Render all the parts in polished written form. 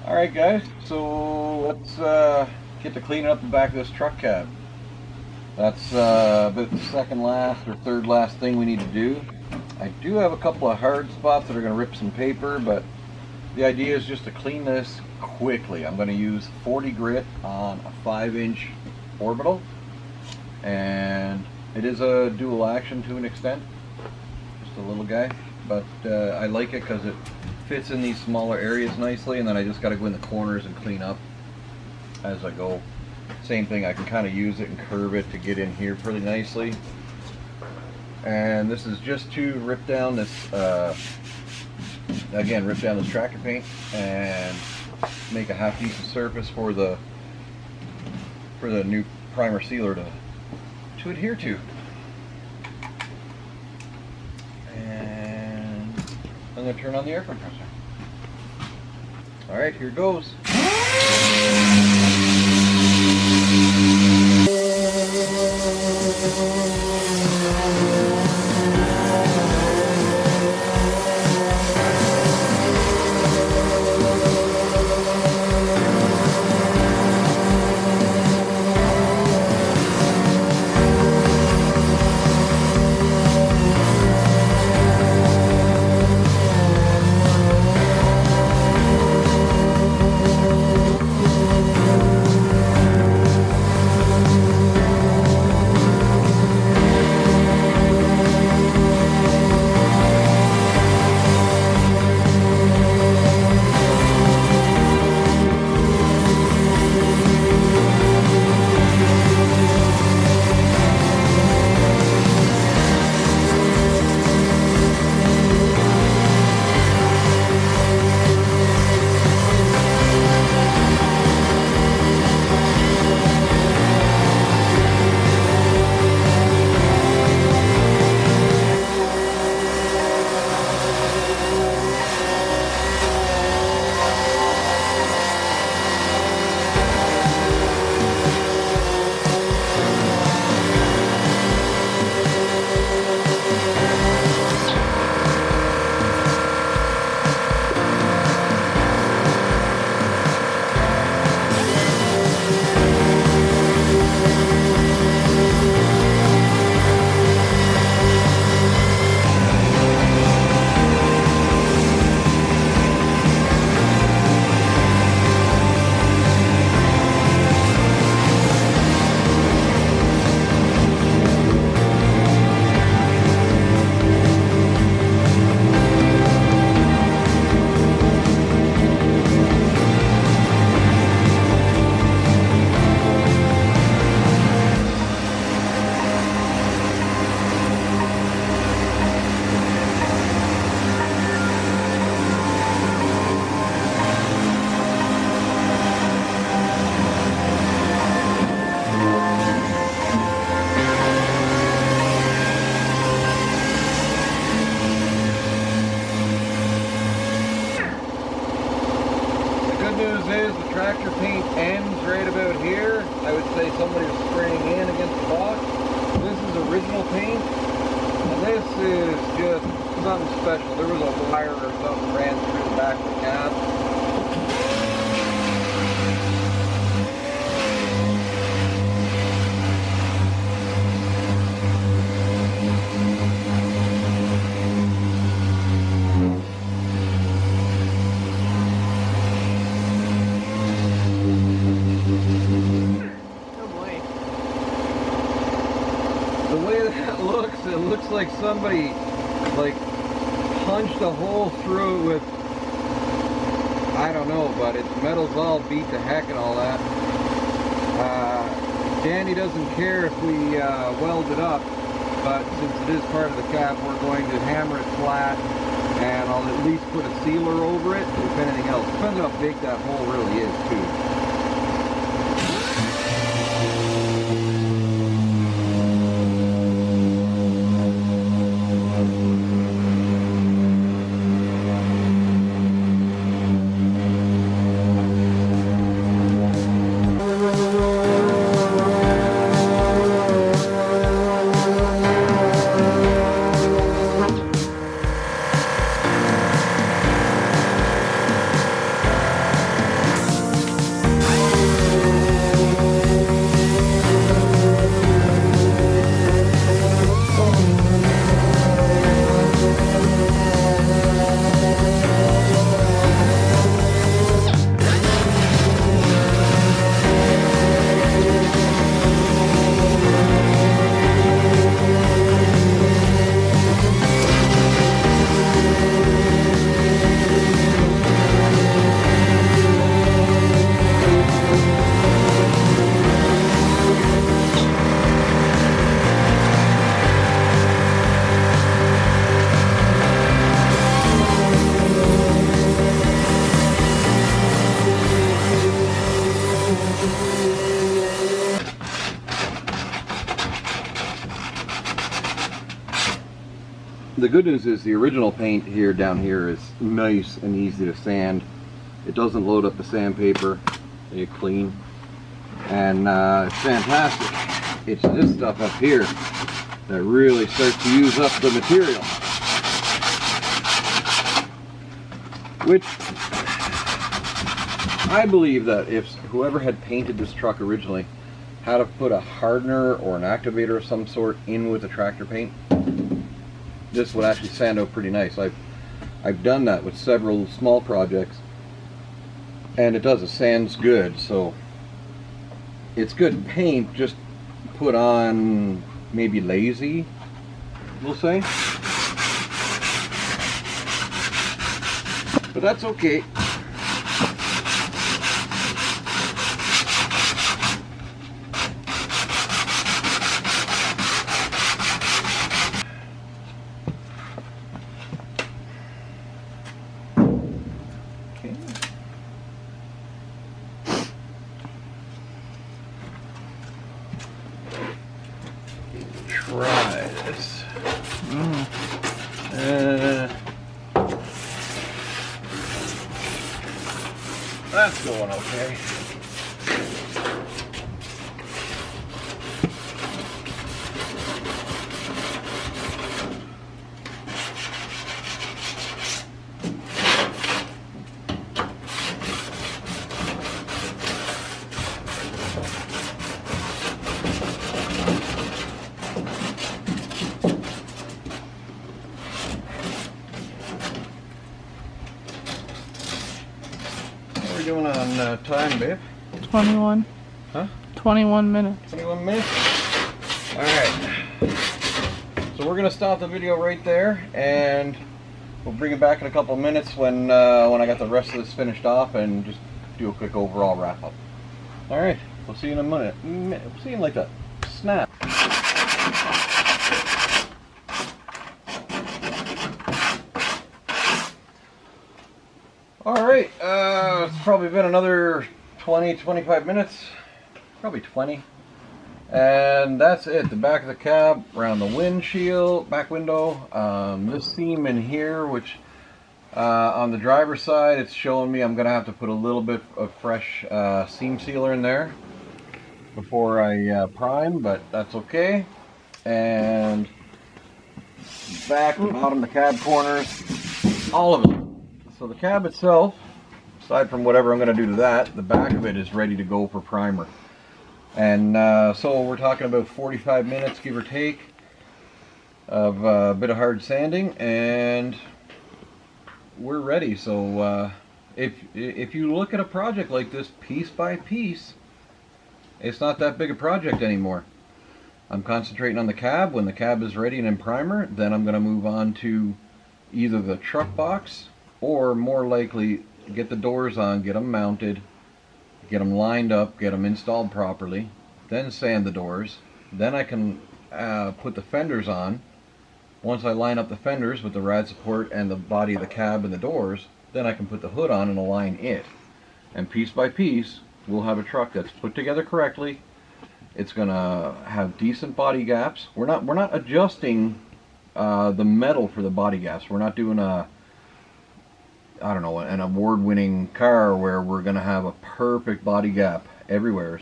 Alright guys, so let's get to cleaning up the back of this truck cab. That's about the second last or third last thing we need to do. I do have a couple of hard spots that are going to rip some paper, but the idea is just to clean this quickly. I'm going to use 40 grit on a 5-inch orbital, and it is a dual action to an extent, just a little guy, but I like it because it fits in these smaller areas nicely, and then I just got to go in the corners and clean up as I go. Same thing, I can kind of use it and curve it to get in here pretty nicely. And this is just to rip down this again, rip down this tractor paint and make a half decent surface for the new primer sealer to adhere to. And I'm going to turn on the air compressor. Alright, here goes. The tractor paint ends right about here. I would say somebody was spraying in against the box. This is original paint, and this is just something special. There was a wire or something ran through the back of the cab. It looks like somebody punched a hole through it with, I don't know, but its metal's all beat to heck and all that. Danny doesn't care if we weld it up, but since it is part of the cab, we're going to hammer it flat, and I'll at least put a sealer over it, if anything else. Depends how big that hole really is too. The good news is the original paint here down here is nice and easy to sand. It doesn't load up the sandpaper. It's clean. And it's fantastic. It's this stuff up here that really starts to use up the material. Which I believe that if whoever had painted this truck originally had to put a hardener or an activator of some sort in with the tractor paint, this would actually sand out pretty nice. I've done that with several small projects, and it does. It sands good, so it's good paint, just put on maybe lazy, we'll say. But that's okay. Try this. That's going okay. Doing on time, babe? 21. Huh? 21 minutes. 21 minutes? Alright. So we're going to stop the video right there, and we'll bring it back in a couple of minutes when I got the rest of this finished off and just do a quick overall wrap up. Alright, we'll see you in a minute. We'll see you in like a snap. Alright, it's probably been another 20-25 minutes, probably 20, and that's it. The back of the cab, around the windshield, back window, this seam in here, which on the driver's side, it's showing me I'm going to have to put a little bit of fresh seam sealer in there before I prime, but that's okay. And back, the bottom, the cab corners, all of it. So the cab itself, aside from whatever I'm going to do to that, the back of it is ready to go for primer. And so we're talking about 45 minutes, give or take, of a bit of hard sanding, and we're ready. So if you look at a project like this piece by piece, it's not that big a project anymore. I'm concentrating on the cab. When the cab is ready and in primer, then I'm going to move on to either the truck box, or more likely get the doors on, get them mounted, get them lined up, get them installed properly, then sand the doors. Then I can put the fenders on. Once I line up the fenders with the rad support and the body of the cab and the doors, then I can put the hood on and align it. And piece by piece, we'll have a truck that's put together correctly. It's gonna have decent body gaps. We're not adjusting the metal for the body gaps. We're not doing I don't know, an award-winning car where we're going to have a perfect body gap everywhere.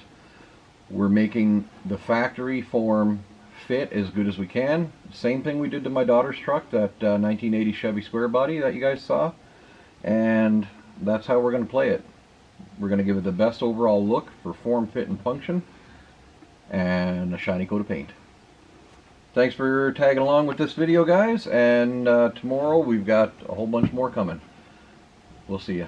We're making the factory form fit as good as we can. Same thing we did to my daughter's truck, that 1980 Chevy Square Body that you guys saw. And that's how we're going to play it. We're going to give it the best overall look for form, fit, and function, and a shiny coat of paint. Thanks for tagging along with this video, guys, and tomorrow we've got a whole bunch more coming. We'll see you.